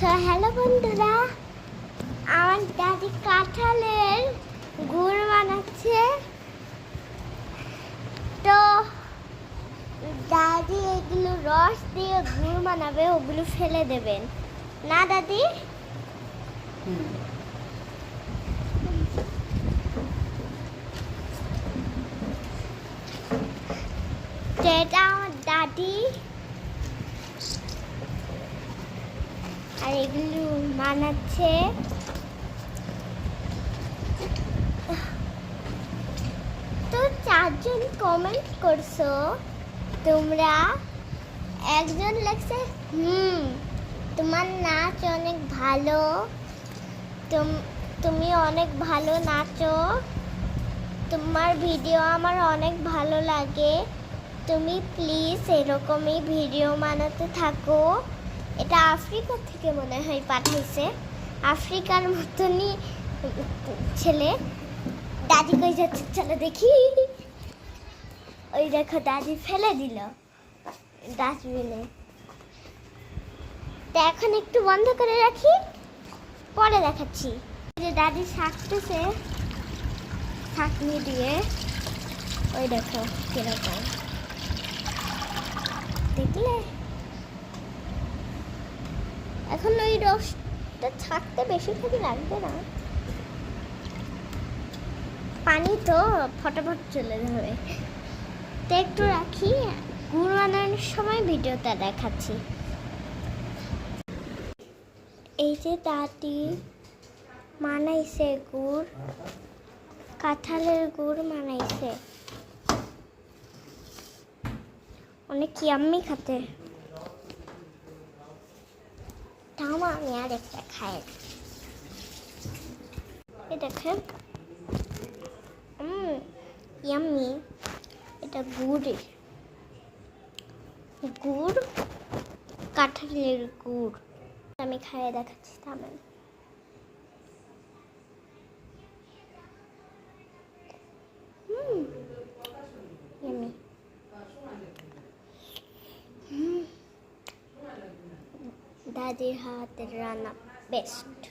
Hello বন্ধুরা, আমার দাদি কাঁঠালের গুড় বানাচ্ছে। তো দাদি এগুলো রস দিয়ে গুড় বানাবে, ওগুলো ফেলে দেবেন না দাদি? তো এটা আমার দাদি, আর এগুলো বানাচ্ছে। তো 4 জন কমেন্ট করছো তোমরা। একজন লেখছে তোমার নাচ অনেক ভালো, তুমি অনেক ভালো নাচো, তোমার ভিডিও আমার অনেক ভালো লাগে, তুমি প্লিজ এরকমই ভিডিও বানাতে থাকো। এটা আফ্রিকা থেকে মনে হয় পাঠাইছে, আফ্রিকার মতনই ছেলে। দাদি কই যাচ্ছে চলো দেখি। ওই দেখো দাদি ফেলে দিল ডাস্টবিনে। তো এখন একটু বন্ধ করে রাখি, পরে দেখাচ্ছি। যে দাদি শাকতেছে ছাঁকনি দিয়ে, ওই দেখো কিরকম দেখলে। এখন ওই রসটা ছাকতে বেশিক্ষণ লাগবে না, পানি তো ফটাফট চলে যাবে। তো একটু রাখি, গুড় বানানোর সময় ভিডিওটা দেখাচ্ছি। এই যে দাদি বানাইছে গুড়, কাঁঠালের গুড় বানাইছে, অনেক ইয়াম্মি খেতে। তাও আমি আর একটা খাই। এই দেখেন ইয়াম্মি। এটা গুড়, কাঁঠালের গুড়। আমি খাইয়ে দেখাচ্ছি, থামেন। ইয়াম্মি। দাদির হাতের রান্না বেস্ট।